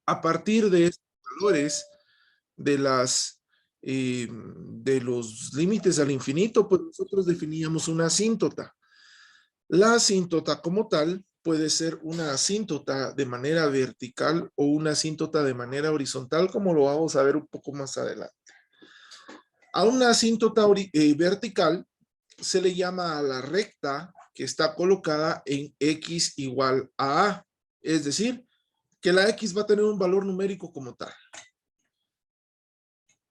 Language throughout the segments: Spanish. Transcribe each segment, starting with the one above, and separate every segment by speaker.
Speaker 1: A partir de estos valores de de los límites al infinito, pues nosotros definíamos una asíntota. La asíntota como tal puede ser una asíntota de manera vertical o una asíntota de manera horizontal, como lo vamos a ver un poco más adelante. A una asíntota vertical se le llama a la recta que está colocada en x igual a. Es decir, que la x va a tener un valor numérico como tal.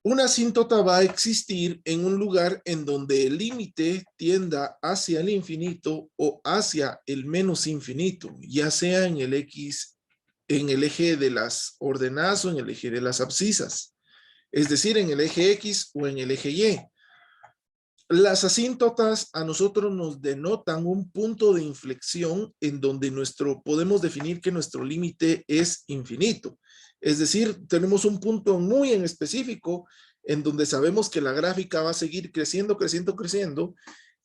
Speaker 1: Una asíntota va a existir en un lugar en donde el límite tienda hacia el infinito o hacia el menos infinito, ya sea en el x, en el eje de las ordenadas o en el eje de las abscisas, es decir, en el eje x o en el eje y. Las asíntotas a nosotros nos denotan un punto de inflexión en donde podemos definir que nuestro límite es infinito. Es decir, tenemos un punto muy en específico en donde sabemos que la gráfica va a seguir creciendo, creciendo, creciendo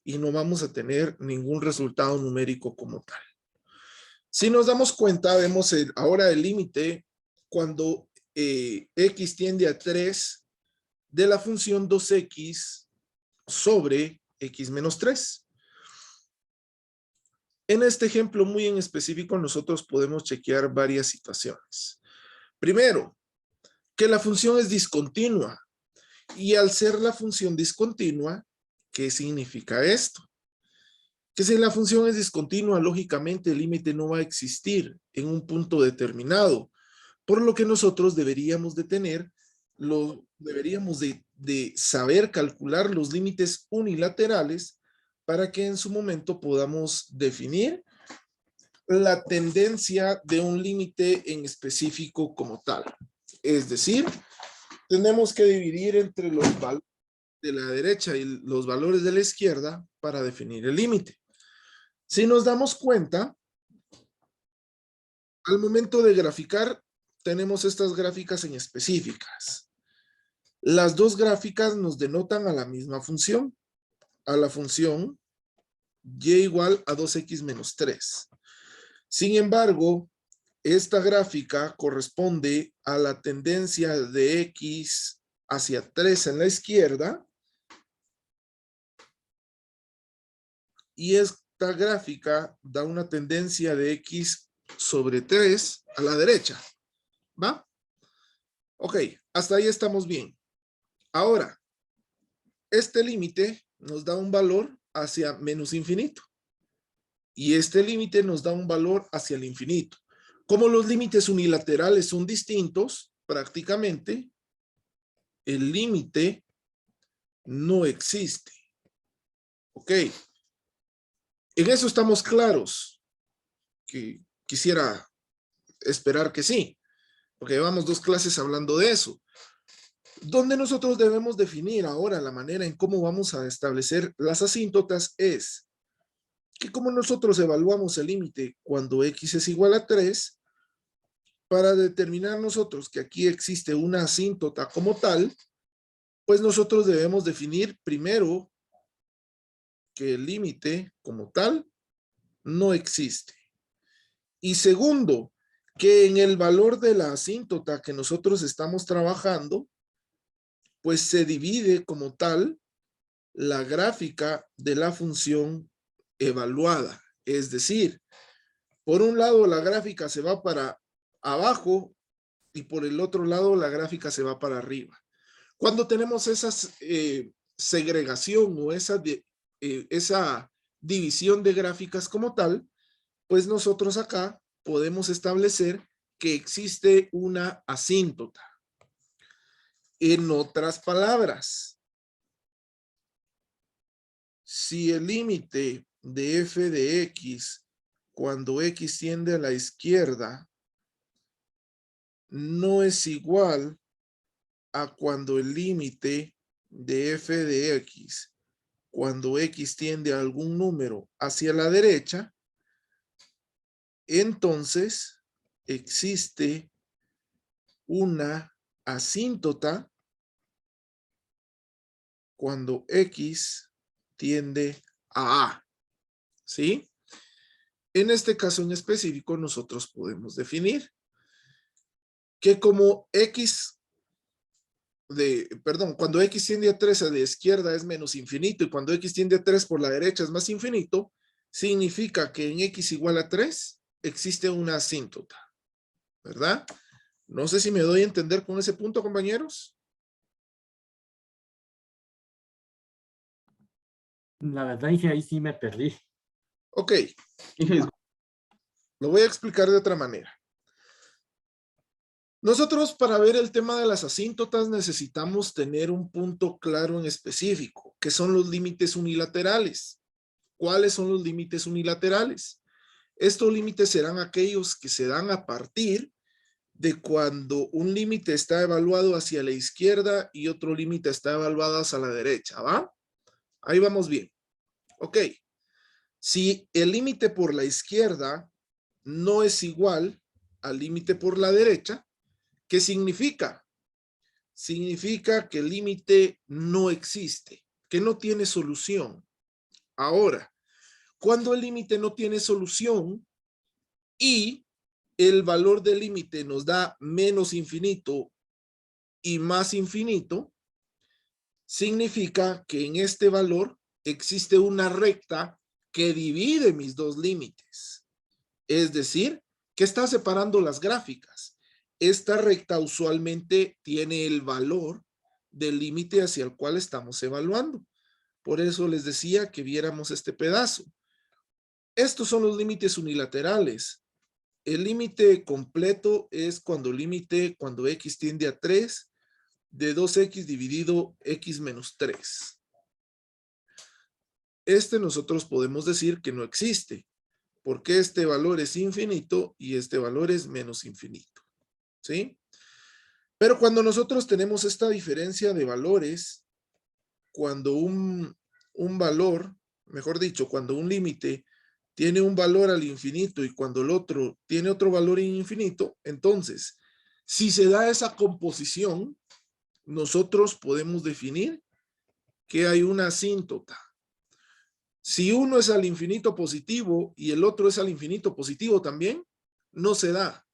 Speaker 1: y no vamos a tener ningún resultado numérico como tal. Si nos damos cuenta, vemos ahora el límite cuando x tiende a 3 de la función 2x sobre x menos 3. En este ejemplo muy en específico, nosotros podemos chequear varias situaciones. Primero, que la función es discontinua. Y al ser la función discontinua, ¿qué significa esto? Que si la función es discontinua, lógicamente el límite no va a existir en un punto determinado, por lo que nosotros deberíamos de saber calcular los límites unilaterales para que en su momento podamos definir la tendencia de un límite en específico como tal. Es decir, tenemos que dividir entre los valores de la derecha y los valores de la izquierda para definir el límite. Si nos damos cuenta, al momento de graficar, tenemos estas gráficas en específicas. Las dos gráficas nos denotan a la misma función, a la función y igual a 2x menos 3. Sin embargo, esta gráfica corresponde a la tendencia de x hacia 3 en la izquierda y esta gráfica da una tendencia de x sobre 3 a la derecha. ¿Va? Ok, hasta ahí estamos bien. Ahora, este límite nos da un valor hacia menos infinito. Y este límite nos da un valor hacia el infinito. Como los límites unilaterales son distintos, prácticamente, el límite no existe. Ok. En eso estamos claros. Que quisiera esperar que sí. Porque llevamos 2 clases hablando de eso. Donde nosotros debemos definir ahora la manera en cómo vamos a establecer las asíntotas es que como nosotros evaluamos el límite cuando x es igual a 3, para determinar nosotros que aquí existe una asíntota como tal, pues nosotros debemos definir primero que el límite como tal no existe. Y segundo, que en el valor de la asíntota que nosotros estamos trabajando, pues se divide como tal la gráfica de la función evaluada. Es decir, por un lado la gráfica se va para abajo y por el otro lado la gráfica se va para arriba. Cuando tenemos esa segregación o esa división de gráficas como tal, pues nosotros acá podemos establecer que existe una asíntota. En otras palabras, si el límite de f de x cuando x tiende a la izquierda no es igual a cuando el límite de f de x cuando x tiende a algún número hacia la derecha, entonces existe una asíntota cuando x tiende a. ¿Sí? En este caso en específico nosotros podemos definir que como cuando x tiende a 3 a la izquierda es menos infinito y cuando x tiende a 3 por la derecha es más infinito, significa que en x igual a 3 existe una asíntota, ¿verdad? No sé si me doy a entender con ese punto, compañeros.
Speaker 2: La verdad es que ahí sí me perdí.
Speaker 1: Ok, lo voy a explicar de otra manera. Nosotros para ver el tema de las asíntotas necesitamos tener un punto claro en específico, que son los límites unilaterales. ¿Cuáles son los límites unilaterales? Estos límites serán aquellos que se dan a partir de cuando un límite está evaluado hacia la izquierda y otro límite está evaluado hacia la derecha, ¿va? Ahí vamos bien. Ok. Si el límite por la izquierda no es igual al límite por la derecha, ¿qué significa? Significa que el límite no existe, que no tiene solución. Ahora, cuando el límite no tiene solución y el valor del límite nos da menos infinito y más infinito, significa que en este valor existe una recta que divide mis dos límites. Es decir, que está separando las gráficas. Esta recta usualmente tiene el valor del límite hacia el cual estamos evaluando. Por eso les decía que viéramos este pedazo. Estos son los límites unilaterales. El límite completo es cuando x tiende a 3 de 2x dividido x menos 3. Este nosotros podemos decir que no existe, porque este valor es infinito y este valor es menos infinito. ¿Sí? Pero cuando nosotros tenemos esta diferencia de valores, cuando un valor, mejor dicho, cuando un límite tiene un valor al infinito y cuando el otro tiene otro valor infinito, entonces, si se da esa composición, nosotros podemos definir que hay una asíntota. Si uno es al infinito positivo y el otro es al infinito positivo también, no se da.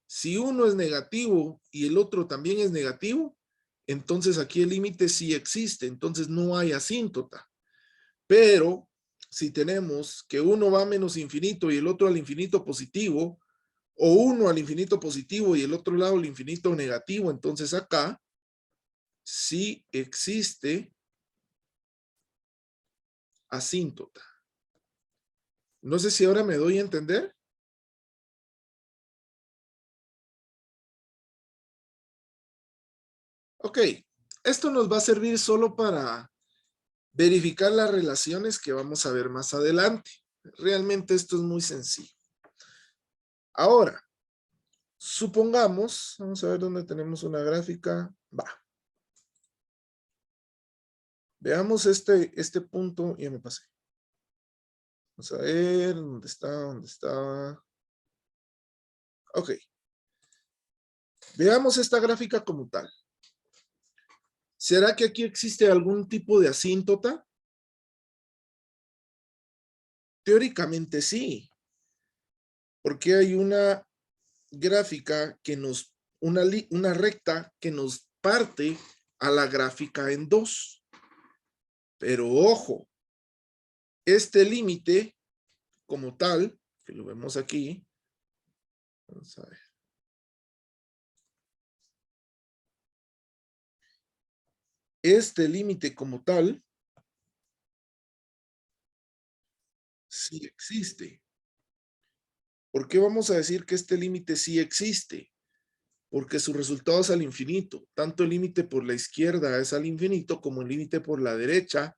Speaker 1: Si uno es negativo y el otro también es negativo, entonces aquí el límite sí existe, entonces no hay asíntota. Pero si tenemos que uno va a menos infinito y el otro al infinito positivo, o uno al infinito positivo y el otro lado al infinito negativo, entonces acá sí existe asíntota. No sé si ahora me doy a entender. Ok, esto nos va a servir solo para verificar las relaciones que vamos a ver más adelante. Realmente esto es muy sencillo. Ahora, supongamos, vamos a ver dónde tenemos una gráfica. Va. Veamos este punto. Ya me pasé. Vamos a ver dónde está, dónde está. Ok. Veamos esta gráfica como tal. ¿Será que aquí existe algún tipo de asíntota? Teóricamente sí, porque hay una gráfica que una recta que nos parte a la gráfica en dos. Pero ojo, este límite como tal, que lo vemos aquí, vamos a ver. Este límite como tal, sí existe. ¿Por qué vamos a decir que este límite sí existe? Porque su resultado es al infinito. Tanto el límite por la izquierda es al infinito como el límite por la derecha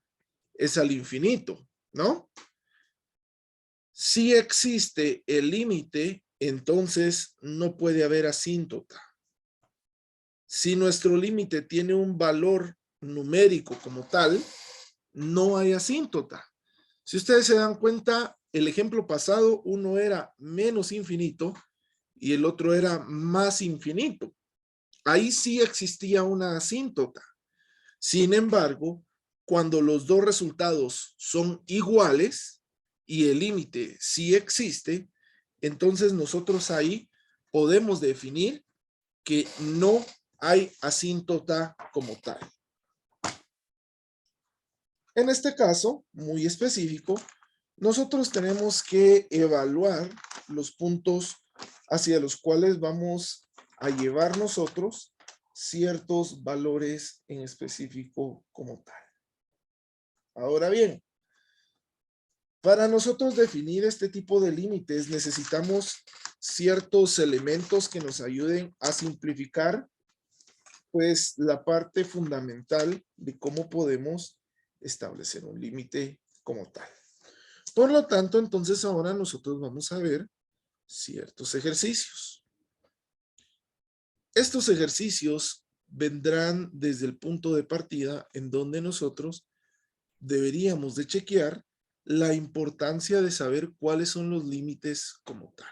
Speaker 1: es al infinito, ¿no? Si existe el límite, entonces no puede haber asíntota. Si nuestro límite tiene un valor numérico como tal, no hay asíntota. Si ustedes se dan cuenta, el ejemplo pasado, uno era menos infinito y el otro era más infinito. Ahí sí existía una asíntota. Sin embargo, cuando los dos resultados son iguales y el límite sí existe, entonces nosotros ahí podemos definir que no hay asíntota como tal. En este caso, muy específico, nosotros tenemos que evaluar los puntos hacia los cuales vamos a llevar nosotros ciertos valores en específico como tal. Ahora bien, para nosotros definir este tipo de límites necesitamos ciertos elementos que nos ayuden a simplificar pues la parte fundamental de cómo podemos establecer un límite como tal. Por lo tanto, entonces ahora nosotros vamos a ver ciertos ejercicios. Estos ejercicios vendrán desde el punto de partida en donde nosotros deberíamos de chequear la importancia de saber cuáles son los límites como tal.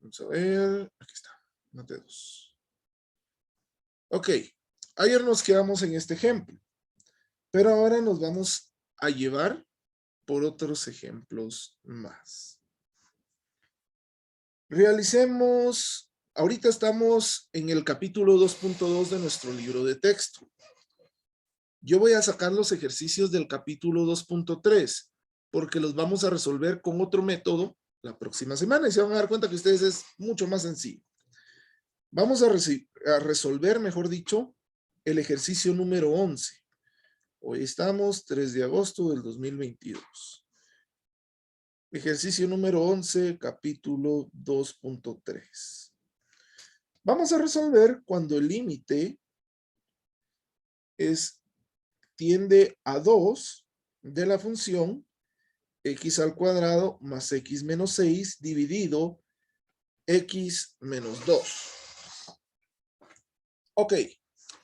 Speaker 1: Vamos a ver, aquí está, más de 2. Ok, ayer nos quedamos en este ejemplo, pero ahora nos vamos a llevar por otros ejemplos más. Realicemos, ahorita estamos en el capítulo 2.2 de nuestro libro de texto. Yo voy a sacar los ejercicios del capítulo 2.3 porque los vamos a resolver con otro método la próxima semana y se van a dar cuenta que ustedes es mucho más sencillo. Vamos a resolver, mejor dicho, el ejercicio número 11. Hoy estamos 3 de agosto del 2022. Ejercicio número 11, capítulo 2.3. Vamos a resolver cuando el límite tiende a 2 de la función x al cuadrado más x menos 6 dividido x menos 2. Ok,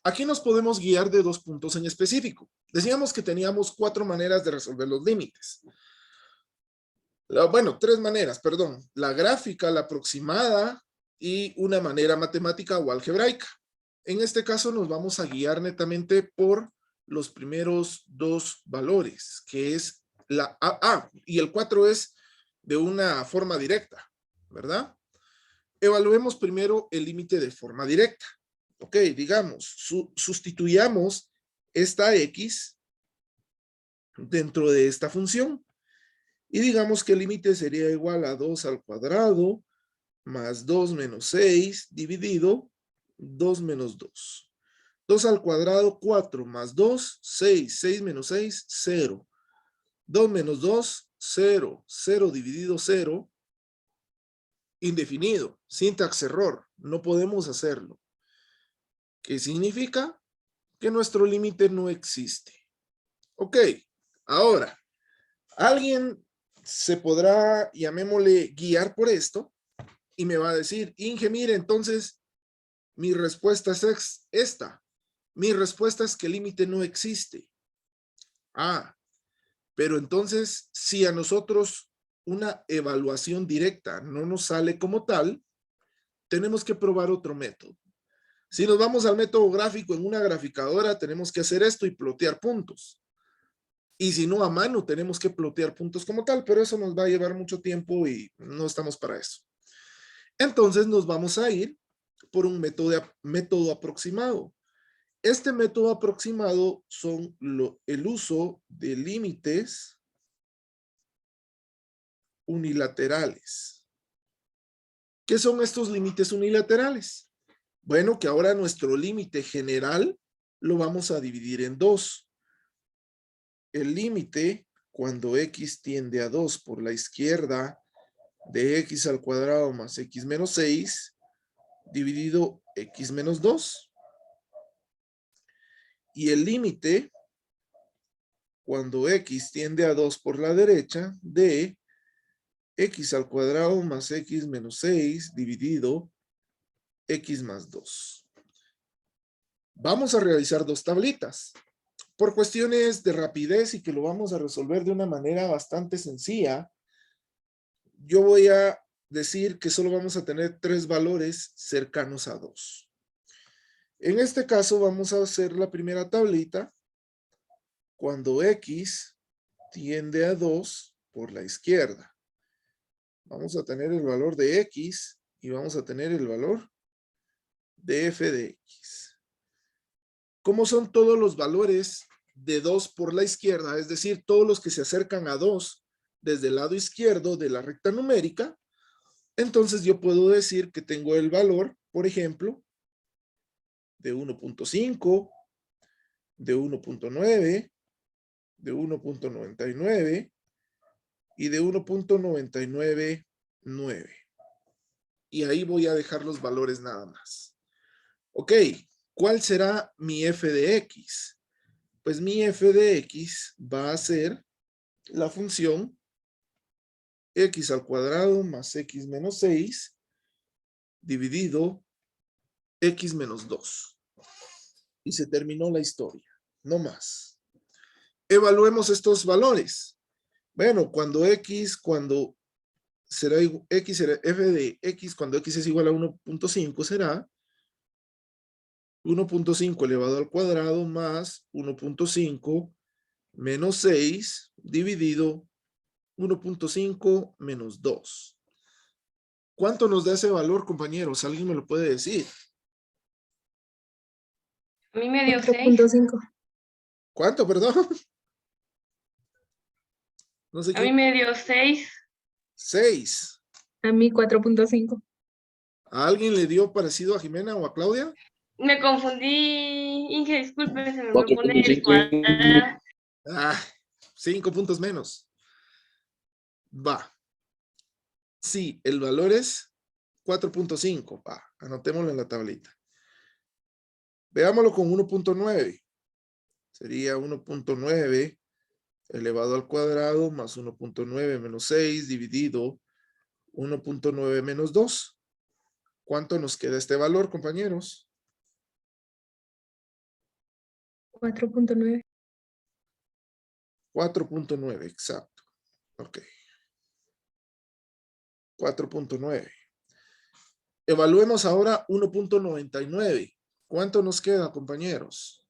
Speaker 1: aquí nos podemos guiar de 2 puntos en específico. Decíamos que teníamos 4 maneras de resolver los límites. Bueno, 3 maneras, perdón. La gráfica, la aproximada y una manera matemática o algebraica. En este caso nos vamos a guiar netamente por los primeros 2 valores, que es la A, y el 4 es de una forma directa, ¿verdad? Evaluemos primero el límite de forma directa. Ok, digamos, sustituyamos esta X dentro de esta función. Y digamos que el límite sería igual a 2 al cuadrado más 2 menos 6 dividido 2 menos 2. 2 al cuadrado, 4 más 2, 6. 6 menos 6, 0. 2 menos 2, 0. 0 dividido 0, indefinido. Sintax error. No podemos hacerlo. ¿Qué significa? Que nuestro límite no existe. Ok, ahora, alguien se podrá, llamémosle, guiar por esto y me va a decir, Inge, mire, entonces mi respuesta es esta. Mi respuesta es que el límite no existe. Ah, pero entonces si a nosotros una evaluación directa no nos sale como tal, tenemos que probar otro método. Si nos vamos al método gráfico en una graficadora, tenemos que hacer esto y plotear puntos. Y si no a mano, tenemos que plotear puntos como tal, pero eso nos va a llevar mucho tiempo y no estamos para eso. Entonces nos vamos a ir por un método aproximado. Este método aproximado son el uso de límites unilaterales. ¿Qué son estos límites unilaterales? Bueno, que ahora nuestro límite general lo vamos a dividir en 2. El límite, cuando x tiende a 2 por la izquierda, de x al cuadrado más x menos 6, dividido x menos 2. Y el límite, cuando x tiende a 2 por la derecha, de x al cuadrado más x menos 6, dividido x más 2. Vamos a realizar 2 tablitas. Por cuestiones de rapidez y que lo vamos a resolver de una manera bastante sencilla, yo voy a decir que solo vamos a tener 3 valores cercanos a 2. En este caso vamos a hacer la primera tablita cuando x tiende a 2 por la izquierda. Vamos a tener el valor de X y vamos a tener el valor de f de X. ¿Cómo son todos los valores de 2 por la izquierda? Es decir, todos los que se acercan a 2 desde el lado izquierdo de la recta numérica. Entonces yo puedo decir que tengo el valor, por ejemplo, de 1.5, de 1.9, de 1.99 y de 1.999. Y ahí voy a dejar los valores nada más. Ok, ¿cuál será mi f de X? Pues mi f de X va a ser la función X al cuadrado más X menos 6 dividido X menos 2. Y se terminó la historia, no más. Evaluemos estos valores. Bueno, cuando X será f de X, cuando X es igual a 1.5 será 1.5 elevado al cuadrado más 1.5 menos 6 dividido 1.5 menos 2. ¿Cuánto nos da ese valor, compañeros? ¿Alguien me lo puede decir?
Speaker 3: A mí me dio 6.
Speaker 4: 4.5.
Speaker 1: ¿Cuánto, perdón? No sé
Speaker 3: A mí
Speaker 1: quién.
Speaker 3: me dio 6.
Speaker 1: 6.
Speaker 4: A mí 4.5.
Speaker 1: ¿A alguien le dio parecido a Jimena o a Claudia?
Speaker 3: Me confundí. Inge, disculpe, se me pone el
Speaker 5: 4.5.
Speaker 3: cuadrado.
Speaker 1: 5 puntos menos. Va. Sí, el valor es 4.5. Va, anotémoslo en la tablita. Veámoslo con 1.9. Sería 1.9 elevado al cuadrado más 1.9 menos 6 dividido 1.9 menos 2. ¿Cuánto nos queda este valor, compañeros?
Speaker 4: 4.9.
Speaker 1: 4.9, exacto. Ok. 4.9. Evaluemos ahora 1.99. ¿Cuánto nos queda, compañeros?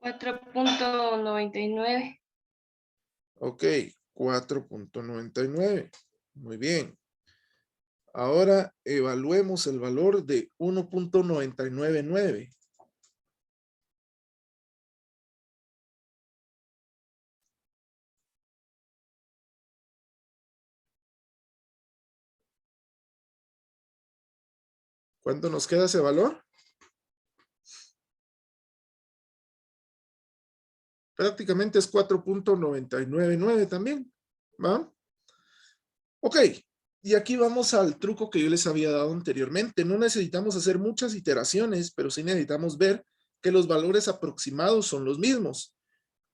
Speaker 3: 4.99.
Speaker 1: Ok, 4.99. Muy bien. Ahora evaluemos el valor de 1.999. ¿Cuánto nos queda ese valor? Prácticamente es 4.999 también. ¿Va? Ok. Y aquí vamos al truco que yo les había dado anteriormente. No necesitamos hacer muchas iteraciones, pero sí necesitamos ver que los valores aproximados son los mismos.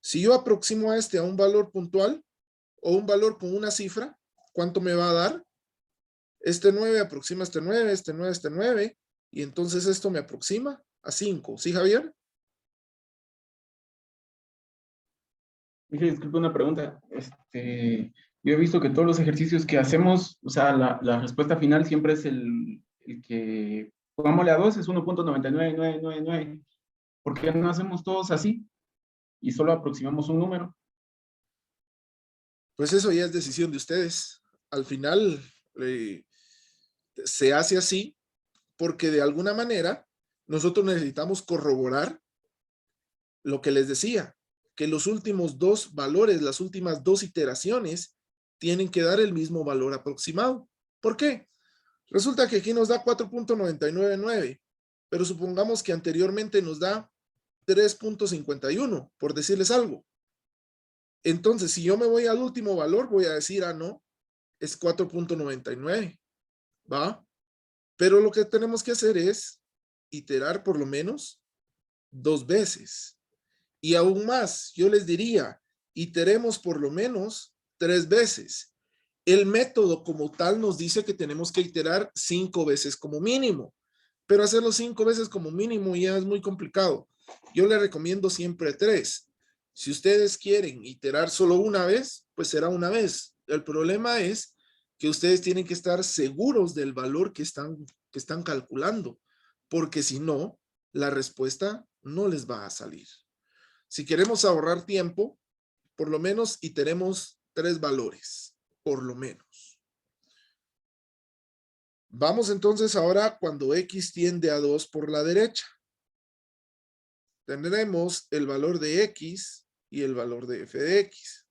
Speaker 1: Si yo aproximo a este a un valor puntual o un valor con una cifra, ¿cuánto me va a dar? Este 9 aproxima a este 9, este 9 a este 9, y entonces esto me aproxima a 5. ¿Sí, Javier?
Speaker 5: Dije, disculpe una pregunta. Yo he visto que todos los ejercicios que hacemos, o sea, la respuesta final siempre es el que, pongámosle a 2, es 1.99999. ¿Por qué no hacemos todos así? Y solo aproximamos un número.
Speaker 1: Pues eso ya es decisión de ustedes. Al final se hace así porque de alguna manera nosotros necesitamos corroborar lo que les decía, que los últimos dos valores, las últimas dos iteraciones, tienen que dar el mismo valor aproximado. ¿Por qué? Resulta que aquí nos da 4.999, pero supongamos que anteriormente nos da 3.51, por decirles algo. Entonces, si yo me voy al último valor, voy a decir, no, es 4.99, ¿va? Pero lo que tenemos que hacer es iterar por lo menos 2 veces. Y aún más, yo les diría, iteremos por lo menos 3 veces. El método como tal nos dice que tenemos que iterar 5 veces como mínimo, pero hacerlo 5 veces como mínimo ya es muy complicado. Yo les recomiendo siempre 3. Si ustedes quieren iterar solo una vez, pues será una vez. El problema es que ustedes tienen que estar seguros del valor que están calculando, porque si no, la respuesta no les va a salir. Si queremos ahorrar tiempo, por lo menos iteremos 3 valores. por lo menos. Vamos entonces ahora cuando x tiende a 2 por la derecha. Tendremos el valor de x y el valor de f de x.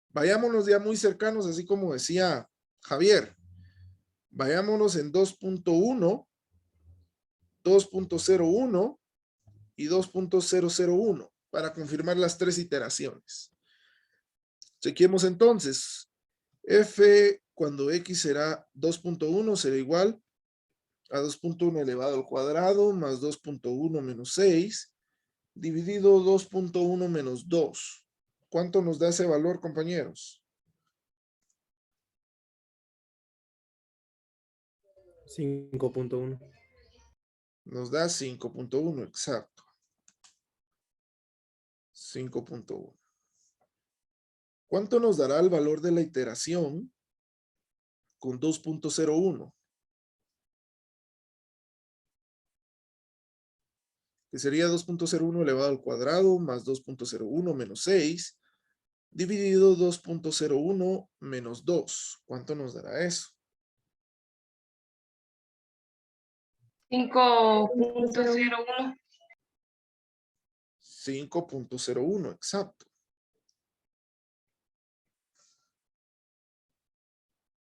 Speaker 1: Vayámonos ya muy cercanos, así como decía Javier. Vayámonos en 2.1, 2.01 y 2.001 para confirmar las tres iteraciones. Chequemos entonces. F cuando x será 2.1 será igual a 2.1 elevado al cuadrado más 2.1 menos 6 dividido 2.1 menos 2. ¿Cuánto nos da ese valor, compañeros?
Speaker 6: 5.1.
Speaker 1: Nos da 5.1, exacto. 5.1. ¿Cuánto nos dará el valor de la iteración con 2.01? Que sería 2.01 elevado al cuadrado más 2.01 menos 6 dividido 2.01 menos 2. ¿Cuánto nos dará eso?
Speaker 3: 5.01.
Speaker 1: 5.01, exacto.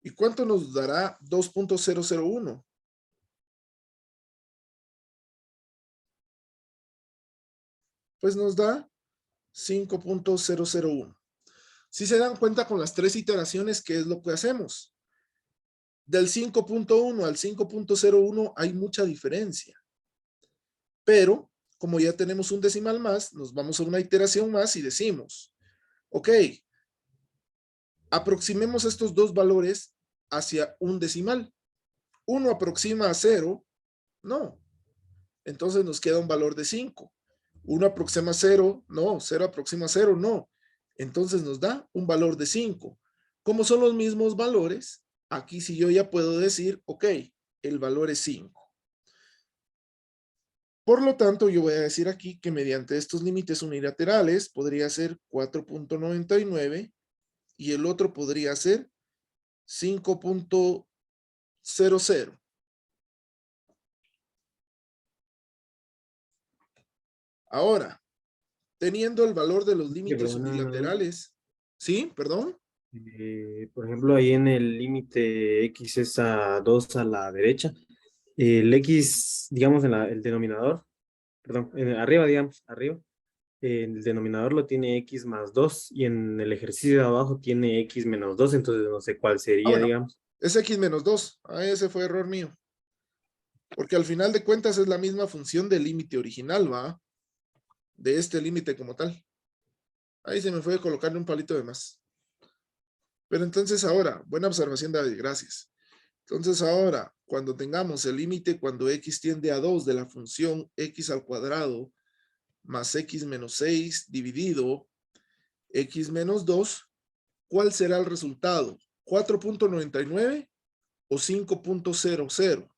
Speaker 1: ¿Y cuánto nos dará 2.001? Pues nos da 5.001. Si se dan cuenta con las tres iteraciones, ¿qué es lo que hacemos? Del 5.1 al 5.01 hay mucha diferencia. Pero, como ya tenemos un decimal más, nos vamos a una iteración más y decimos, ok, aproximemos estos dos valores hacia un decimal. ¿Uno aproxima a 0? No. Entonces nos queda un valor de 5. ¿Uno aproxima a 0? No. ¿0 aproxima a 0? No. Entonces nos da un valor de 5. Como son los mismos valores, aquí sí yo ya puedo decir, ok, el valor es 5. Por lo tanto, yo voy a decir aquí que mediante estos límites unilaterales podría ser 4.99 y el otro podría ser 5.00. Ahora, teniendo el valor de los límites unilaterales, ¿sí? ¿Perdón?
Speaker 6: Por ejemplo, ahí en el límite x es a 2 a la derecha. El x, digamos, en el denominador, perdón, arriba, digamos, arriba. El denominador lo tiene x más 2 y en el ejercicio de abajo tiene x menos 2, entonces no sé cuál sería,
Speaker 1: Bueno,
Speaker 6: digamos.
Speaker 1: es x menos 2. Ese fue error mío. Porque al final de cuentas es la misma función del límite original, ¿va? De este límite como tal. Ahí se me fue colocarle un palito de más. Pero entonces ahora, buena observación, David, gracias. Entonces ahora, cuando tengamos el límite cuando x tiende a 2 de la función x al cuadrado más x menos 6 dividido x menos 2, ¿cuál será el resultado? ¿4.99 o 5.00?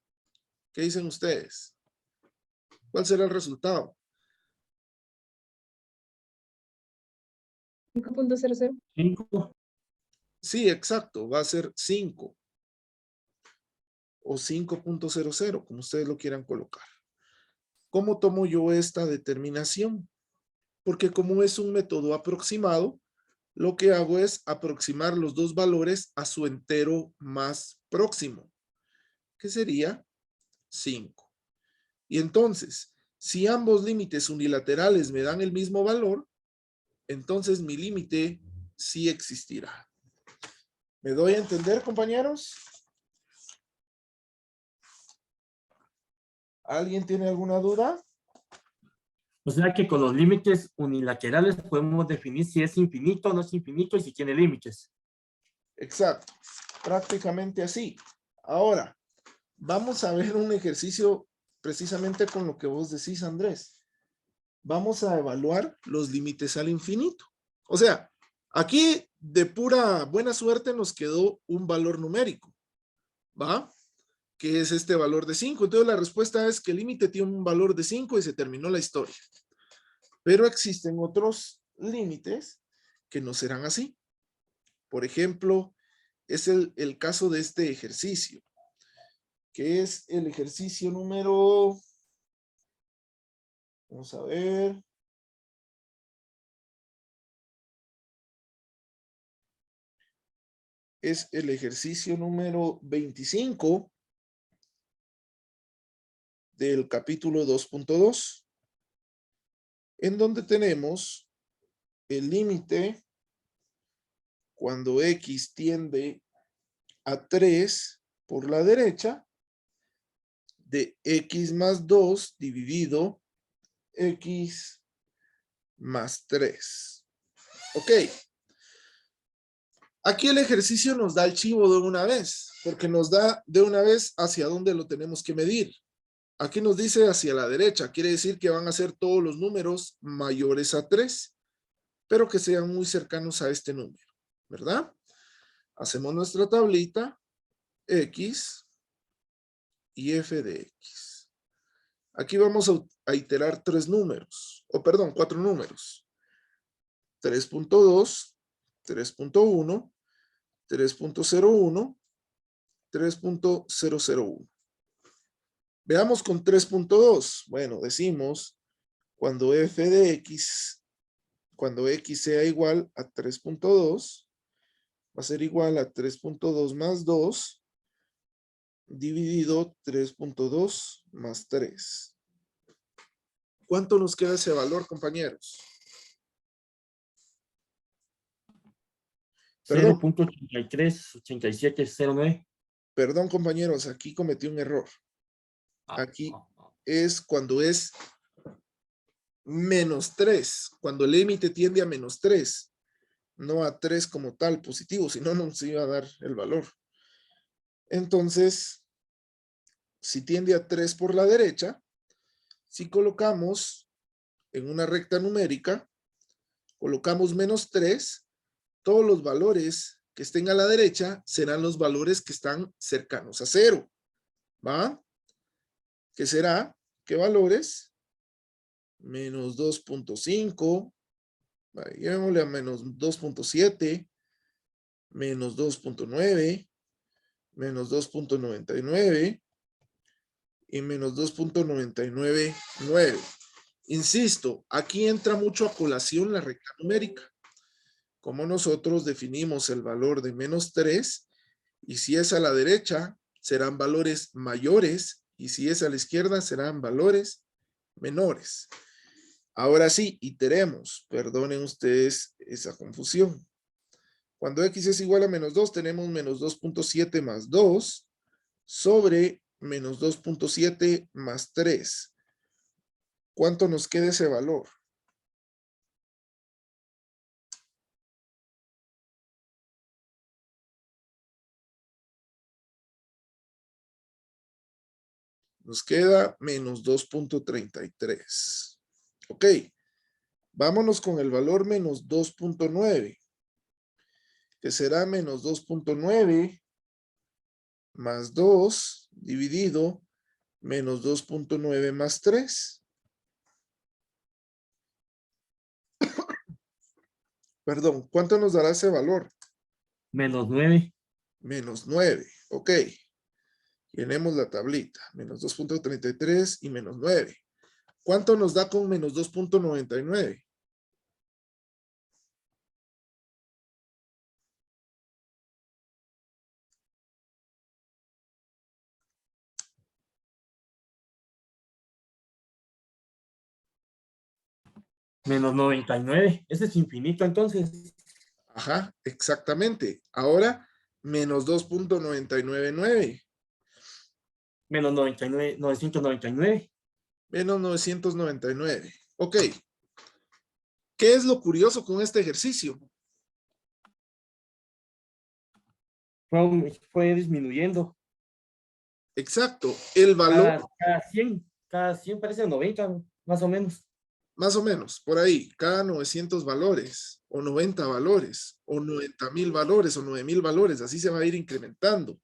Speaker 1: ¿Qué dicen ustedes? ¿Cuál será el resultado?
Speaker 4: 5.00.
Speaker 2: 5.
Speaker 1: Sí, exacto, va a ser 5 o 5.00, como ustedes lo quieran colocar. ¿Cómo tomo yo esta determinación? Porque como es un método aproximado, lo que hago es aproximar los dos valores a su entero más próximo, que sería 5. Y entonces, si ambos límites unilaterales me dan el mismo valor, entonces mi límite sí existirá. ¿Me doy a entender, compañeros? ¿Alguien tiene alguna duda?
Speaker 2: O sea que con los límites unilaterales podemos definir si es infinito o no es infinito y si tiene límites.
Speaker 1: Exacto, prácticamente así. Ahora, vamos a ver un ejercicio precisamente con lo que vos decís, Andrés. Vamos a evaluar los límites al infinito. O sea, aquí de pura buena suerte nos quedó un valor numérico, ¿va? Que es este valor de 5. Entonces la respuesta es que el límite tiene un valor de 5 y se terminó la historia. Pero existen otros límites que no serán así. Por ejemplo, es el caso de este ejercicio, que es el ejercicio número, vamos a ver, es el ejercicio número 25 del capítulo 2.2, en donde tenemos el límite cuando X tiende a 3 por la derecha de X más 2 dividido X más 3. Ok. Aquí el ejercicio nos da el chivo de una vez, porque nos da de una vez hacia dónde lo tenemos que medir. Aquí nos dice hacia la derecha, quiere decir que van a ser todos los números mayores a 3, pero que sean muy cercanos a este número, ¿verdad? Hacemos nuestra tablita, X y F de X. Aquí vamos a iterar 4 números. 3.2, 3.1, 3.01, 3.001. Veamos con 3.2. Bueno, decimos cuando f de x, cuando x sea igual a 3.2, va a ser igual a 3.2 más 2 dividido 3.2 más 3. ¿Cuánto nos queda ese valor, compañeros? Perdón.
Speaker 2: 0.838709.
Speaker 1: Perdón, compañeros, aquí cometí un error. Aquí es cuando es menos 3, cuando el límite tiende a menos 3, no a 3 como tal positivo, si no nos iba a dar el valor. Entonces, si tiende a 3 por la derecha, si colocamos en una recta numérica, colocamos menos 3, todos los valores que estén a la derecha serán los valores que están cercanos a 0. ¿Va? ¿Qué será? ¿Qué valores? Menos 2.5, llevémosle a menos 2.7, menos 2.9, menos 2.99 y menos 2.999. Insisto, aquí entra mucho a colación la recta numérica. Como nosotros definimos el valor de menos 3, y si es a la derecha, serán valores mayores, y si es a la izquierda, serán valores menores. Ahora sí, iteremos. Perdonen ustedes esa confusión. Cuando x es igual a menos 2, tenemos menos 2.7 más 2 sobre menos 2.7 más 3. ¿Cuánto nos queda ese valor? Nos queda menos 2.33. Ok. Vámonos con el valor menos 2.9. Que será menos 2.9 más 2 dividido menos 2.9 más 3. Perdón, ¿cuánto nos dará ese valor?
Speaker 2: Menos 9.
Speaker 1: Menos 9, ok. Llenemos la tablita. Menos 2.33 y menos 9. ¿Cuánto nos da con menos 2.99?
Speaker 2: Menos 99. Ese es infinito entonces.
Speaker 1: Ajá, exactamente. Ahora, menos 2.999.
Speaker 2: Menos 99, 999.
Speaker 1: Menos 999. Ok. ¿Qué es lo curioso con este ejercicio?
Speaker 2: Fue disminuyendo.
Speaker 1: Exacto. El valor,
Speaker 2: Cada 100 parece 90, más o menos.
Speaker 1: más o menos, por ahí, cada 900 valores, o 90 valores, o 90,000 valores, o 9,000 valores, así se va a ir incrementando.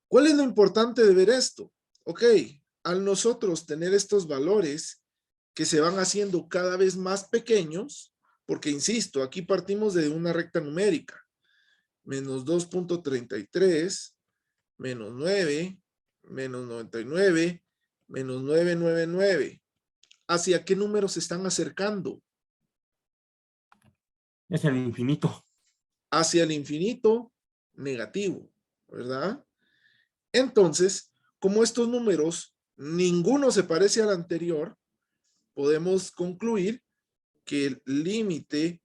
Speaker 1: ¿Cuál es lo importante de ver esto? Ok, al nosotros tener estos valores que se van haciendo cada vez más pequeños, porque insisto, aquí partimos de una recta numérica. menos 2.33, menos 9, menos 99, menos 999. ¿Hacia qué números se están acercando?
Speaker 2: Es el infinito.
Speaker 1: Hacia el infinito negativo, ¿verdad? Entonces, como estos números, ninguno se parece al anterior, podemos concluir que el límite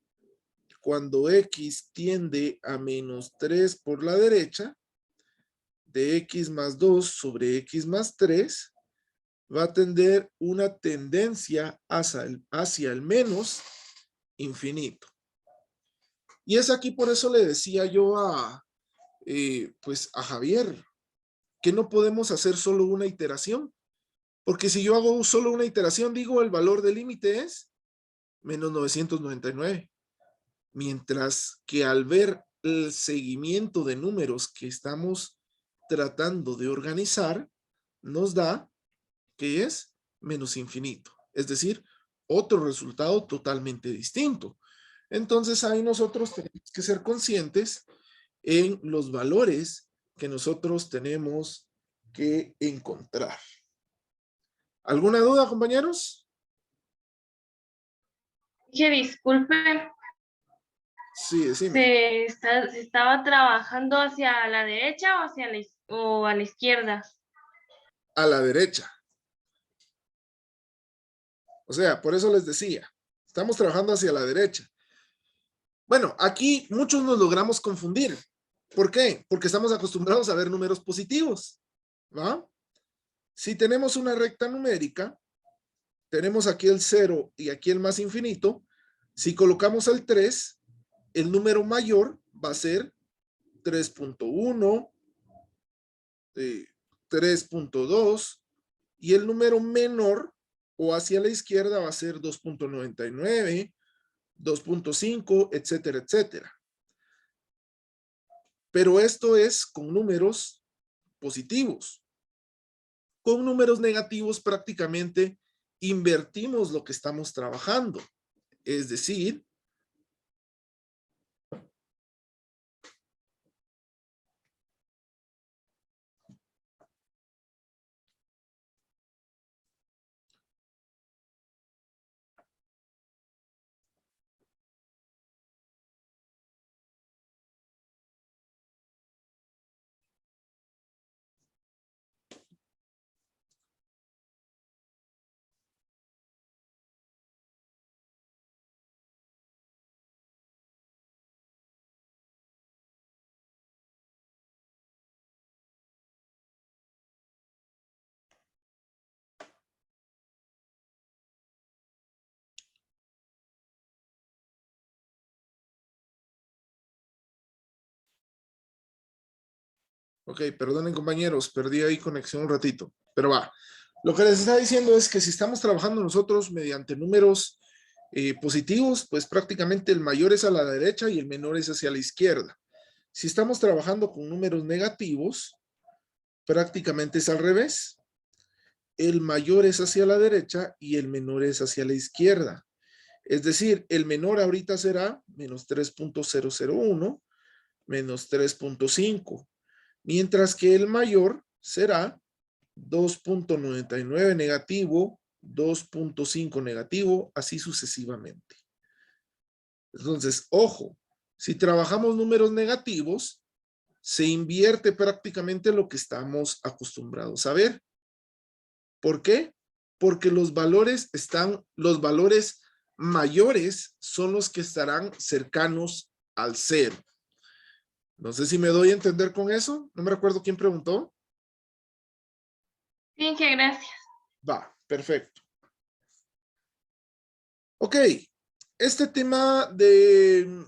Speaker 1: cuando x tiende a menos 3 por la derecha, de x más 2 sobre x más 3, va a tender una tendencia hacia el menos infinito. Y es aquí por eso le decía yo pues a Javier, que no podemos hacer solo una iteración. Porque si yo hago solo una iteración, digo el valor del límite es menos 999. Mientras que al ver el seguimiento de números que estamos tratando de organizar, nos da que es menos infinito. Es decir, otro resultado totalmente distinto. Entonces ahí nosotros tenemos que ser conscientes en los valores que nosotros tenemos que encontrar. ¿Alguna duda, compañeros?
Speaker 3: Dije, disculpe,
Speaker 1: Sí, decime.
Speaker 3: ¿se estaba trabajando hacia la derecha o o a la izquierda?
Speaker 1: A la derecha. O sea, por eso les decía, estamos trabajando hacia la derecha. Bueno, aquí muchos nos logramos confundir. ¿Por qué? Porque estamos acostumbrados a ver números positivos, ¿va? Si tenemos una recta numérica, tenemos aquí el 0 y aquí el más infinito. Si colocamos el 3, el número mayor va a ser 3.1, 3.2, y el número menor o hacia la izquierda va a ser 2.99, 2.5, etcétera, etcétera. Pero esto es con números positivos. Con números negativos prácticamente invertimos lo que estamos trabajando. Es decir, ok, perdonen compañeros, perdí ahí conexión un ratito, pero va. Lo que les está diciendo es que si estamos trabajando nosotros mediante números positivos, pues prácticamente el mayor es a la derecha y el menor es hacia la izquierda. Si estamos trabajando con números negativos, prácticamente es al revés. El mayor es hacia la derecha y el menor es hacia la izquierda. Es decir, el menor ahorita será menos 3.001, menos 3.5. Mientras que el mayor será 2.99 negativo, 2.5 negativo, así sucesivamente. Entonces, ojo, si trabajamos números negativos, se invierte prácticamente lo que estamos acostumbrados a ver. ¿Por qué? Porque los valores mayores son los que estarán cercanos al 0. No sé si me doy a entender con eso. No me recuerdo quién preguntó.
Speaker 3: Sí, que gracias.
Speaker 1: Va, perfecto. Ok, este tema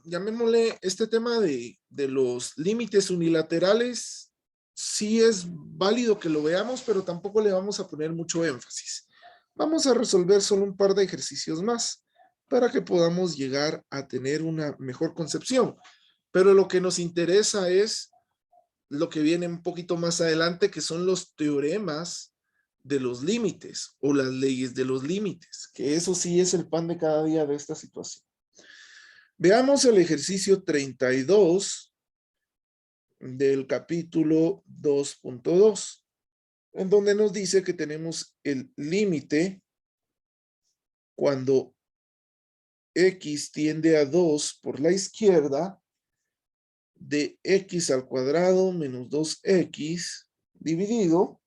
Speaker 1: llamémosle, este tema de los límites unilaterales, sí es válido que lo veamos, pero tampoco le vamos a poner mucho énfasis. Vamos a resolver solo un par de ejercicios más para que podamos llegar a tener una mejor concepción. Pero lo que nos interesa es lo que viene un poquito más adelante, que son los teoremas de los límites o las leyes de los límites, que eso sí es el pan de cada día de esta situación. Veamos el ejercicio 32 del capítulo 2.2, en donde nos dice que tenemos el límite cuando x tiende a 2 por la izquierda de x al cuadrado menos 2x dividido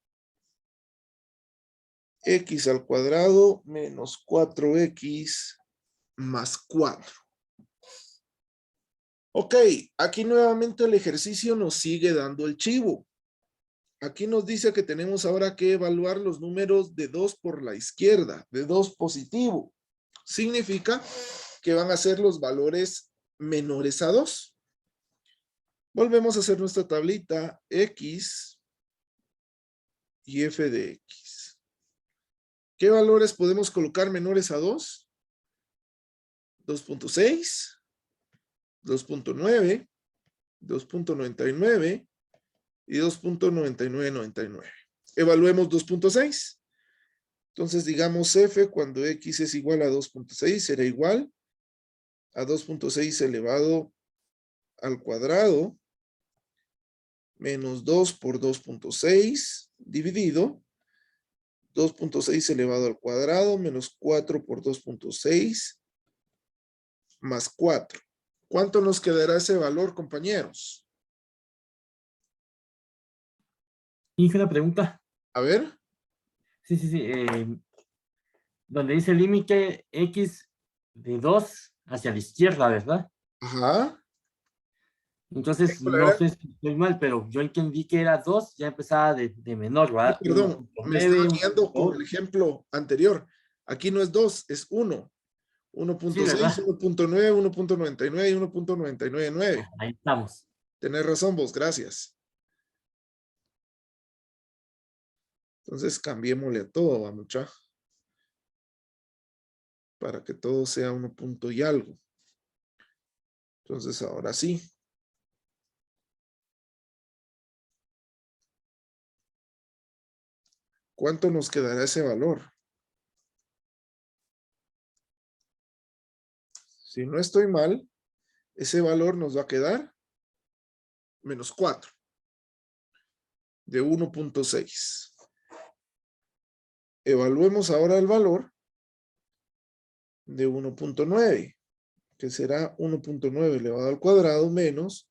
Speaker 1: x al cuadrado menos 4x más 4. Ok, aquí nuevamente el ejercicio nos sigue dando el chivo. Aquí nos dice que tenemos ahora que evaluar los números de 2 por la izquierda, de 2 positivo. Significa que van a ser los valores menores a 2. Volvemos a hacer nuestra tablita x y f de x. ¿Qué valores podemos colocar menores a 2? 2.6, 2.9, 2.99 y 2.9999. Evaluemos 2.6. Entonces digamos f cuando x es igual a 2.6 será igual a 2.6 elevado al cuadrado menos 2 por 2.6 dividido 2.6 elevado al cuadrado menos 4 por 2.6 más 4. ¿Cuánto nos quedará ese valor, compañeros?
Speaker 2: Hice una pregunta.
Speaker 1: A ver.
Speaker 2: Sí. Donde dice límite x de 2 hacia la izquierda, ¿verdad?
Speaker 1: Ajá.
Speaker 2: Entonces,
Speaker 1: Hola,
Speaker 2: no
Speaker 1: ¿verdad?
Speaker 2: sé si estoy mal, pero yo entendí que era 2, ya empezaba de menor, ¿verdad?
Speaker 1: Perdón, me estaba
Speaker 2: 1.9,
Speaker 1: guiando con
Speaker 2: 1.8.
Speaker 1: el ejemplo anterior. Aquí no es 2, es 1.
Speaker 2: Sí,
Speaker 1: 1.6,
Speaker 2: ¿verdad?
Speaker 1: 1.9, 1.99 y 1.999.
Speaker 2: Ahí estamos.
Speaker 1: Tenés razón vos, gracias. Entonces cambiémosle a todo, va mucha. Para que todo sea 1 punto y algo. Entonces ahora sí. ¿Cuánto nos quedará ese valor? Si no estoy mal, ese valor nos va a quedar menos 4 de 1.6. Evaluemos ahora el valor de 1.9, que será 1.9 elevado al cuadrado menos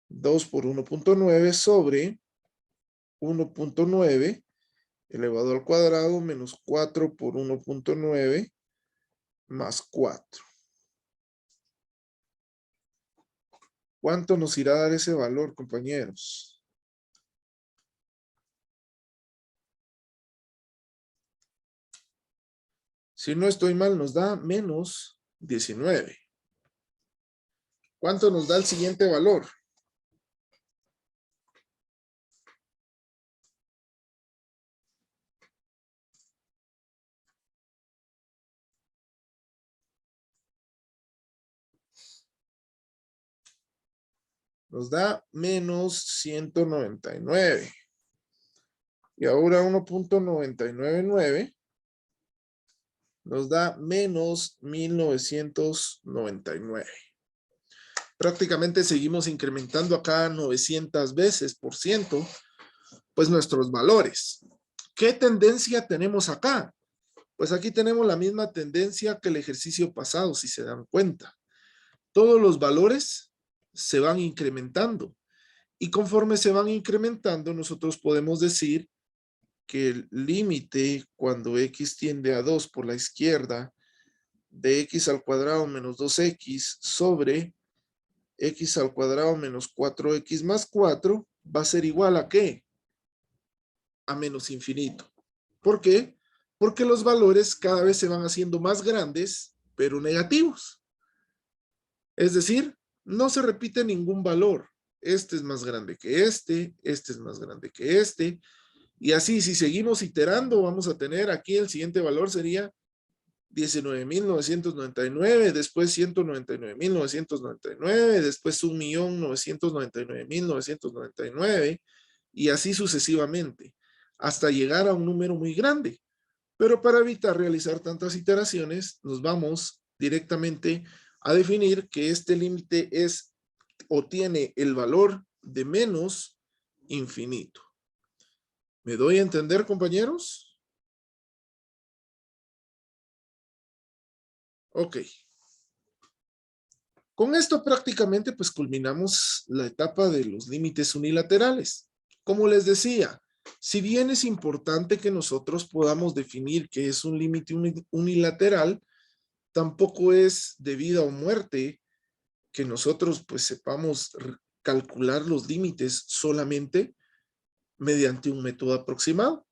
Speaker 1: 2 por 1.9 sobre 1.9 elevado al cuadrado menos 4 por 1.9 más 4. ¿Cuánto nos irá a dar ese valor, compañeros? Si no estoy mal, nos da menos 19. ¿Cuánto nos da el siguiente valor? Nos da menos 199. Y ahora 1.999 nos da menos 1999. Prácticamente seguimos incrementando acá 900 veces por ciento, pues nuestros valores. ¿Qué tendencia tenemos acá? Pues aquí tenemos la misma tendencia que el ejercicio pasado, si se dan cuenta. Todos los valores se van incrementando. Y conforme se van incrementando, nosotros podemos decir que el límite cuando x tiende a 2 por la izquierda de x al cuadrado menos 2x sobre x al cuadrado menos 4x más 4 va a ser igual a ¿qué? A menos infinito. ¿Por qué? Porque los valores cada vez se van haciendo más grandes, pero negativos. Es decir, no se repite ningún valor. Este es más grande que este es más grande que este. Y así, si seguimos iterando, vamos a tener aquí el siguiente valor sería 19.999, después 199.999, después 1.999.999 y así sucesivamente, hasta llegar a un número muy grande. Pero para evitar realizar tantas iteraciones, nos vamos directamente a definir que este límite es o tiene el valor de menos infinito. ¿Me doy a entender, compañeros? Ok. Con esto prácticamente pues culminamos la etapa de los límites unilaterales. Como les decía, si bien es importante que nosotros podamos definir qué es un límite unilateral, tampoco es de vida o muerte que nosotros pues sepamos calcular los límites solamente mediante un método aproximado.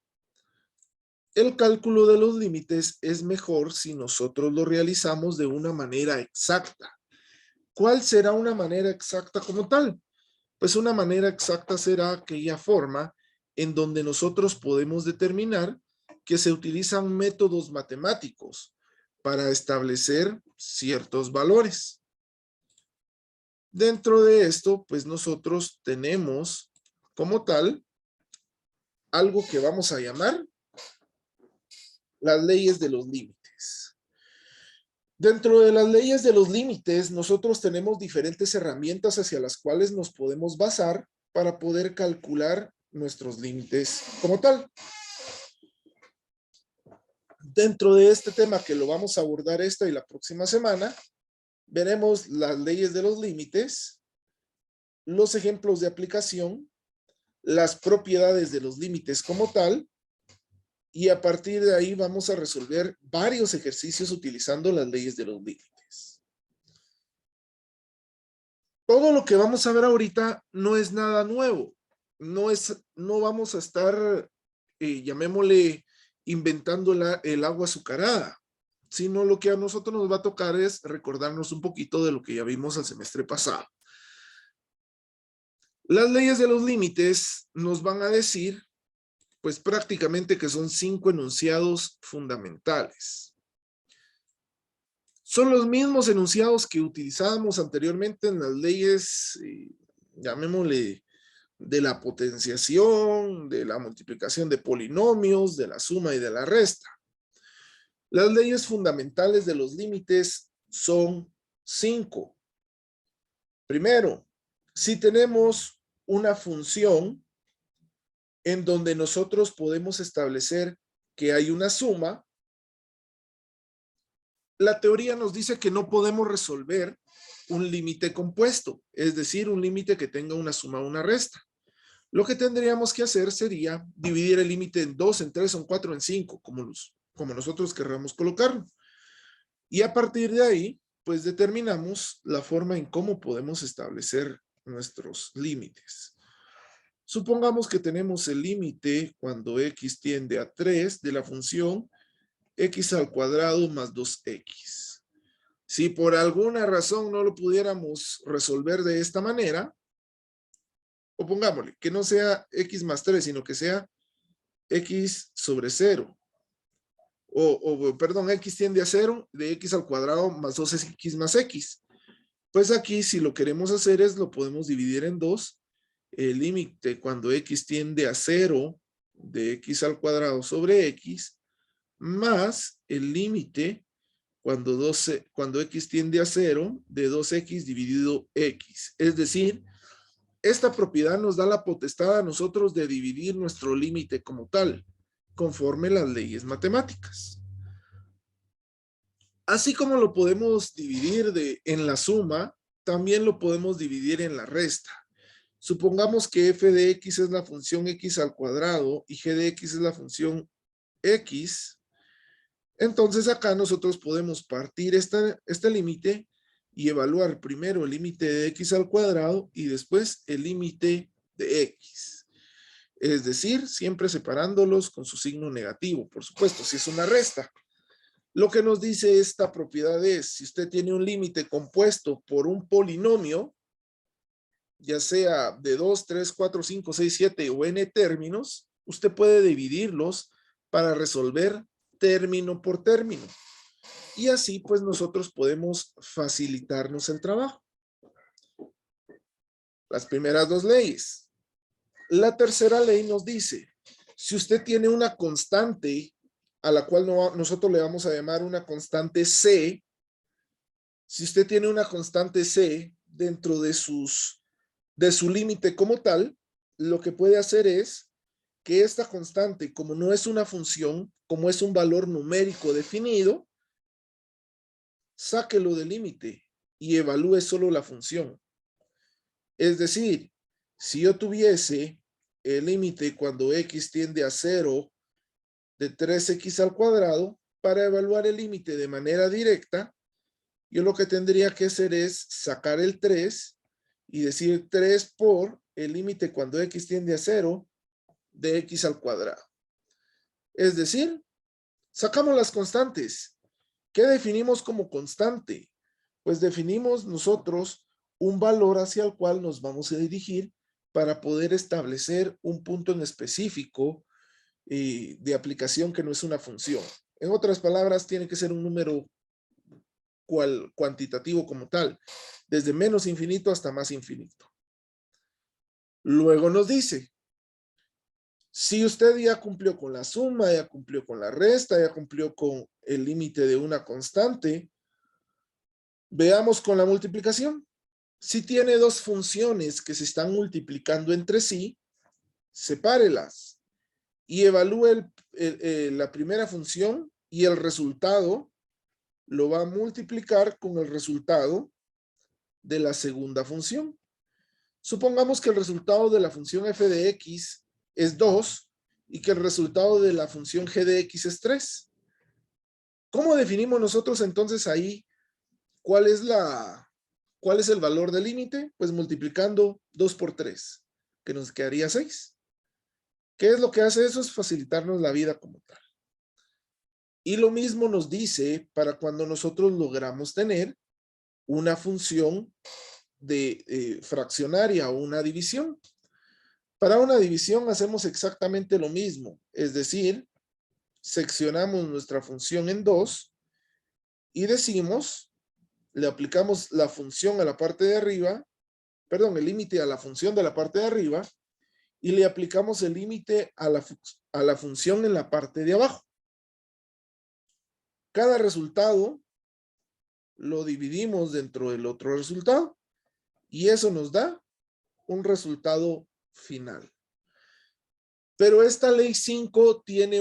Speaker 1: El cálculo de los límites es mejor si nosotros lo realizamos de una manera exacta. ¿Cuál será una manera exacta como tal? Pues una manera exacta será aquella forma en donde nosotros podemos determinar que se utilizan métodos matemáticos para establecer ciertos valores. Dentro de esto, pues nosotros tenemos como tal algo que vamos a llamar las leyes de los límites. Dentro de las leyes de los límites, nosotros tenemos diferentes herramientas hacia las cuales nos podemos basar para poder calcular nuestros límites como tal. Dentro de este tema que lo vamos a abordar esta y la próxima semana, veremos las leyes de los límites, los ejemplos de aplicación, las propiedades de los límites como tal, y a partir de ahí vamos a resolver varios ejercicios utilizando las leyes de los límites. Todo lo que vamos a ver ahorita no es nada nuevo. No vamos a estar, llamémosle, inventando el agua azucarada, sino lo que a nosotros nos va a tocar es recordarnos un poquito de lo que ya vimos el semestre pasado. Las leyes de los límites nos van a decir pues prácticamente que son 5 enunciados fundamentales. Son los mismos enunciados que utilizábamos anteriormente en las leyes, llamémosle, de la potenciación, de la multiplicación de polinomios, de la suma y de la resta. Las leyes fundamentales de los límites son 5. Primero, si tenemos una función en donde nosotros podemos establecer que hay una suma, la teoría nos dice que no podemos resolver un límite compuesto, es decir, un límite que tenga una suma o una resta. Lo que tendríamos que hacer sería dividir el límite en 2, en 3, en 4, en 5, como nosotros querramos colocarlo. Y a partir de ahí, pues determinamos la forma en cómo podemos establecer nuestros límites. Supongamos que tenemos el límite cuando x tiende a 3 de la función x al cuadrado más 2x. Si por alguna razón no lo pudiéramos resolver de esta manera, o pongámosle que no sea x más 3, sino que sea x sobre 0. Perdón, x tiende a 0 de x al cuadrado más 2x más x. Pues aquí si lo queremos hacer lo podemos dividir en 2. El límite cuando x tiende a 0 de x al cuadrado sobre x más el límite cuando x tiende a 0 de 2x dividido x. Es decir, esta propiedad nos da la potestad a nosotros de dividir nuestro límite como tal, conforme las leyes matemáticas. Así como lo podemos dividir en la suma, también lo podemos dividir en la resta. Supongamos que f de x es la función x al cuadrado y g de x es la función x. Entonces acá nosotros podemos partir este límite y evaluar primero el límite de x al cuadrado y después el límite de x. Es decir, siempre separándolos con su signo negativo. Por supuesto, si es una resta. Lo que nos dice esta propiedad es, si usted tiene un límite compuesto por un polinomio, ya sea de 2, 3, 4, 5, 6, 7 o n términos, usted puede dividirlos para resolver término por término. Y así pues nosotros podemos facilitarnos el trabajo. Las primeras 2 leyes. La tercera ley nos dice, si usted tiene una constante a la cual nosotros le vamos a llamar una constante C, si usted tiene una constante C dentro de sus de su límite como tal, lo que puede hacer es que esta constante, como no es una función, como es un valor numérico definido, sáquelo del límite y evalúe solo la función. Es decir, si yo tuviese el límite cuando x tiende a 0 de 3x al cuadrado, para evaluar el límite de manera directa, yo lo que tendría que hacer es sacar el 3 y decir 3 por el límite cuando x tiende a 0 de x al cuadrado. Es decir, sacamos las constantes. ¿Qué definimos como constante? Pues definimos nosotros un valor hacia el cual nos vamos a dirigir para poder establecer un punto en específico de aplicación que no es una función. En otras palabras, tiene que ser un número cuantitativo como tal, desde menos infinito hasta más infinito. Luego nos dice, si usted ya cumplió con la suma, ya cumplió con la resta, ya cumplió con el límite de una constante, veamos con la multiplicación. Si tiene dos funciones que se están multiplicando entre sí, sepárelas y evalúe la primera función y el resultado lo va a multiplicar con el resultado de la segunda función. Supongamos que el resultado de la función f de x es 2 y que el resultado de la función g de x es 3. ¿Cómo definimos nosotros entonces ahí cuál es el valor del límite? Pues multiplicando 2 por 3, que nos quedaría 6. ¿Qué es lo que hace eso? Es facilitarnos la vida como tal. Y lo mismo nos dice para cuando nosotros logramos tener una función de fraccionaria o una división. Para una división hacemos exactamente lo mismo, es decir, seccionamos nuestra función en 2 y decimos, le aplicamos la función a la parte de arriba, perdón, el límite a la función de la parte de arriba y le aplicamos el límite a la función en la parte de abajo. Cada resultado lo dividimos dentro del otro resultado y eso nos da un resultado final. Pero esta ley 5 tiene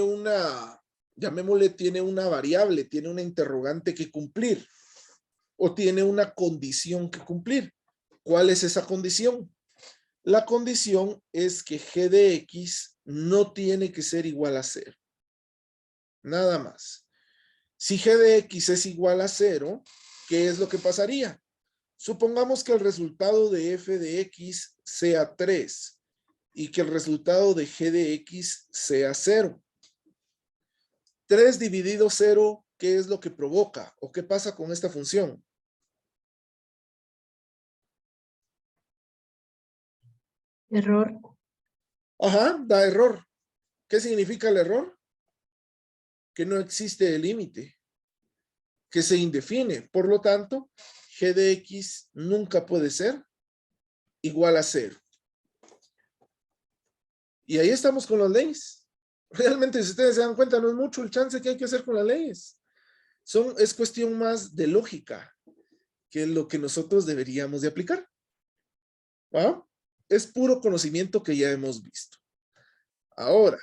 Speaker 1: llamémosle, tiene una variable, tiene una interrogante que cumplir o tiene una condición que cumplir. ¿Cuál es esa condición? La condición es que g de x no tiene que ser igual a 0. Nada más. Si g de x es igual a 0, ¿qué es lo que pasaría? Supongamos que el resultado de f de x sea 3 y que el resultado de g de x sea 0. 3 dividido 0, ¿qué es lo que provoca? ¿O qué pasa con esta función?
Speaker 4: Error.
Speaker 1: Ajá, da error. ¿Qué significa el error? Que no existe el límite, que se indefine. Por lo tanto, g de x nunca puede ser igual a 0. Y ahí estamos con las leyes. Realmente, si ustedes se dan cuenta, no es mucho el chance que hay que hacer con las leyes. Es cuestión más de lógica, que es lo que nosotros deberíamos de aplicar. ¿Va? Es puro conocimiento que ya hemos visto. Ahora,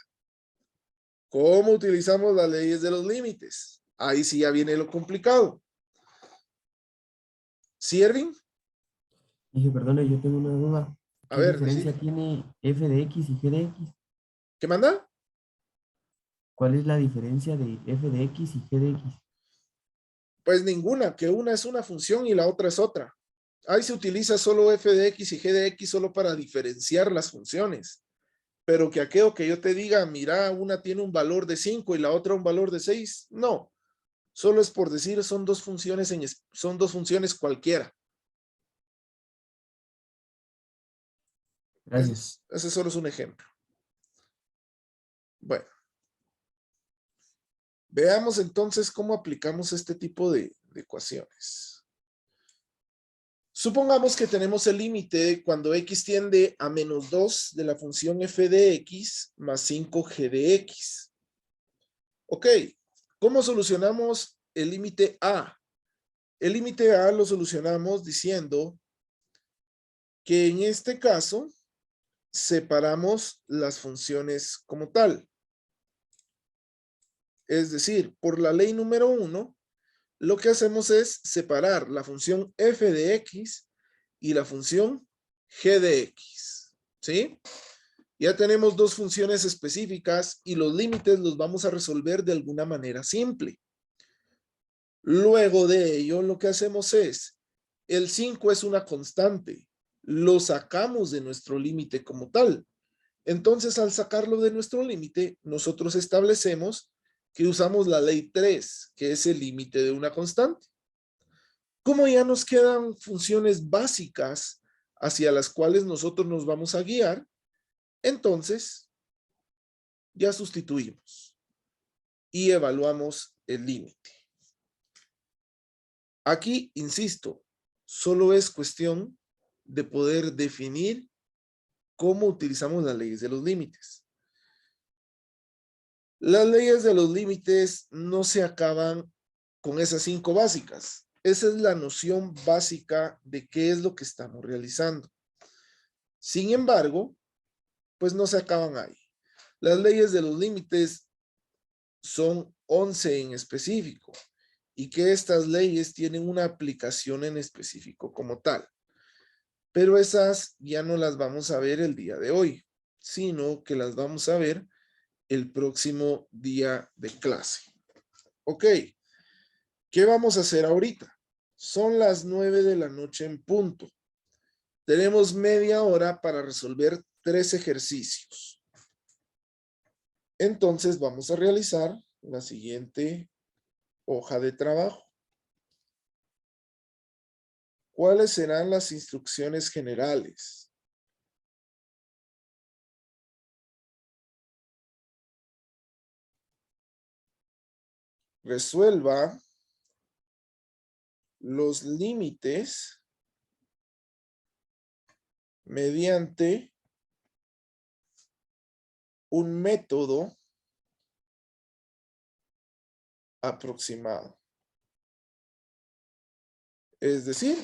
Speaker 1: ¿cómo utilizamos las leyes de los límites? Ahí sí ya viene lo complicado. ¿Sí, Erwin?
Speaker 2: Dije, perdone, yo tengo una duda.
Speaker 1: A
Speaker 2: ¿Qué
Speaker 1: ver,
Speaker 2: diferencia
Speaker 1: decime.
Speaker 2: tiene f de x y g de x?
Speaker 1: ¿Qué manda?
Speaker 2: ¿Cuál es la diferencia de f de x y g de x?
Speaker 1: Pues ninguna, que una es una función y la otra es otra. Ahí se utiliza solo f de x y g de x solo para diferenciar las funciones. Pero que aquello que yo te diga, mira, una tiene un valor de 5 y la otra un valor de 6, no. Solo es por decir, son dos funciones cualquiera.
Speaker 2: Gracias.
Speaker 1: Ese solo es un ejemplo. Bueno. Veamos entonces cómo aplicamos este tipo de ecuaciones. Supongamos que tenemos el límite cuando x tiende a menos 2 de la función f de x más 5g de x. Ok, ¿cómo solucionamos el límite a? El límite a lo solucionamos diciendo que en este caso separamos las funciones como tal. Es decir, por la ley número 1, lo que hacemos es separar la función f de x y la función g de x. ¿Sí? Ya tenemos dos funciones específicas y los límites los vamos a resolver de alguna manera simple. Luego de ello, lo que hacemos es, el 5 es una constante, lo sacamos de nuestro límite como tal. Entonces, al sacarlo de nuestro límite, nosotros establecemos que usamos la ley 3, que es el límite de una constante. Como ya nos quedan funciones básicas hacia las cuales nosotros nos vamos a guiar, entonces ya sustituimos y evaluamos el límite. Aquí, insisto, solo es cuestión de poder definir cómo utilizamos las leyes de los límites. Las leyes de los límites no se acaban con esas 5 básicas. Esa es la noción básica de qué es lo que estamos realizando. Sin embargo, pues no se acaban ahí. Las leyes de los límites son 11 en específico y que estas leyes tienen una aplicación en específico como tal. Pero esas ya no las vamos a ver el día de hoy, sino que las vamos a ver el próximo día de clase. Ok, ¿qué vamos a hacer ahorita? Son las 9 de la noche en punto. Tenemos media hora para resolver 3 ejercicios. Entonces vamos a realizar la siguiente hoja de trabajo. ¿Cuáles serán las instrucciones generales? Resuelva los límites mediante un método aproximado. Es decir,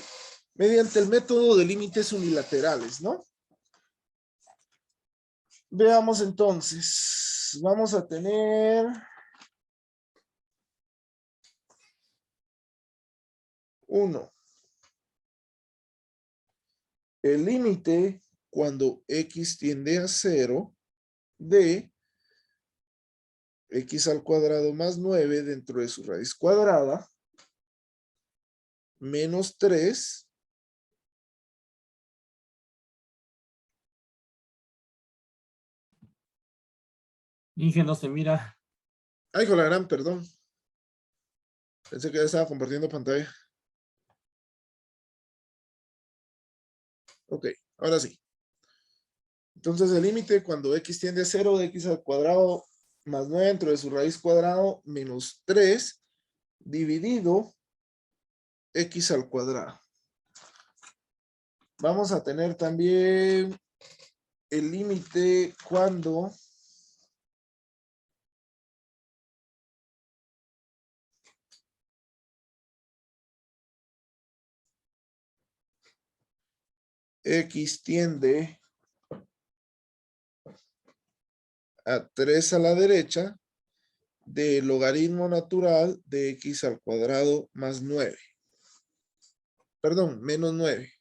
Speaker 1: mediante el método de límites unilaterales, ¿no? Veamos entonces. Vamos a tener 1. El límite cuando x tiende a 0 de x al cuadrado más 9 dentro de su raíz cuadrada menos 3
Speaker 2: Inge, no se mira.
Speaker 1: Ay, con la gran, perdón. Pensé que ya estaba compartiendo pantalla. Ok, ahora sí. Entonces el límite cuando x tiende a 0 de x al cuadrado más 9 dentro de su raíz cuadrado menos 3 dividido x al cuadrado. Vamos a tener también el límite cuando x tiende a 3 a la derecha del logaritmo natural de x al cuadrado más 9. Perdón, menos 9.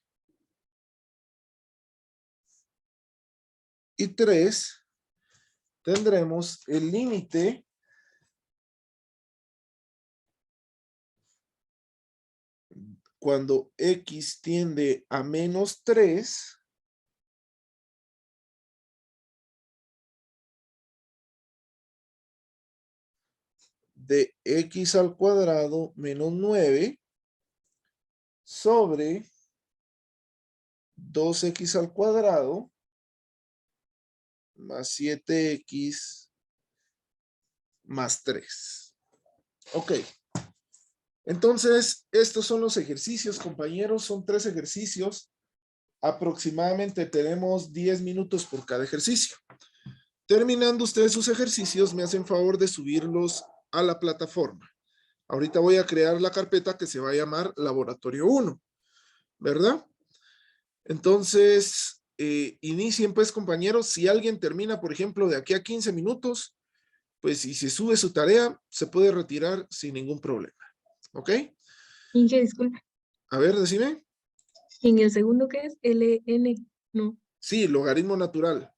Speaker 1: Y 3, tendremos el límite cuando x tiende a menos 3 de x al cuadrado menos 9 sobre 2x al cuadrado más 7x más 3. Ok. Entonces, estos son los ejercicios, compañeros. Son 3 ejercicios. Aproximadamente tenemos 10 minutos por cada ejercicio. Terminando ustedes sus ejercicios, me hacen favor de subirlos a la plataforma. Ahorita voy a crear la carpeta que se va a llamar Laboratorio 1, ¿verdad? Entonces, inicien pues, compañeros. Si alguien termina, por ejemplo, de aquí a 15 minutos, pues si se sube su tarea, se puede retirar sin ningún problema. ¿Ok?
Speaker 4: Inge, disculpe.
Speaker 1: A ver, decime.
Speaker 4: ¿En el segundo qué es? LN. No.
Speaker 1: Sí, logaritmo natural.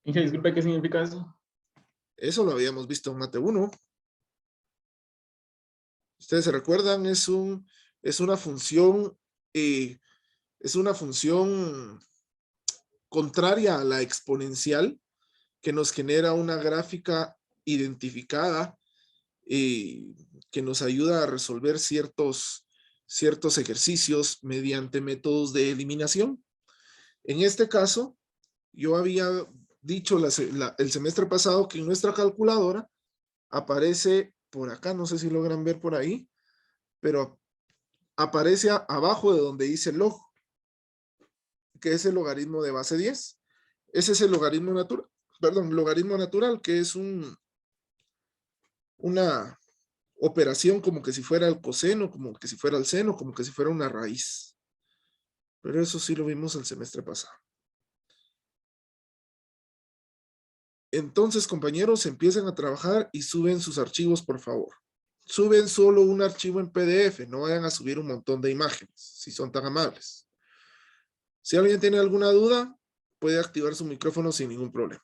Speaker 5: Inge, disculpe, ¿qué significa eso?
Speaker 1: Eso lo habíamos visto en Mate 1. Ustedes se recuerdan, es una función, contraria a la exponencial que nos genera una gráfica identificada que nos ayuda a resolver ciertos ejercicios mediante métodos de eliminación. En este caso, yo había dicho el semestre pasado que en nuestra calculadora aparece por acá, no sé si logran ver por ahí, pero aparece abajo de donde dice log, que es el logaritmo de base 10. Ese es el logaritmo natural, que es una operación como que si fuera el coseno, como que si fuera el seno, como que si fuera una raíz. Pero eso sí lo vimos el semestre pasado. Entonces, compañeros, empiecen a trabajar y suben sus archivos, por favor. Suben solo un archivo en PDF, no vayan a subir un montón de imágenes, si son tan amables. Si alguien tiene alguna duda, puede activar su micrófono sin ningún problema.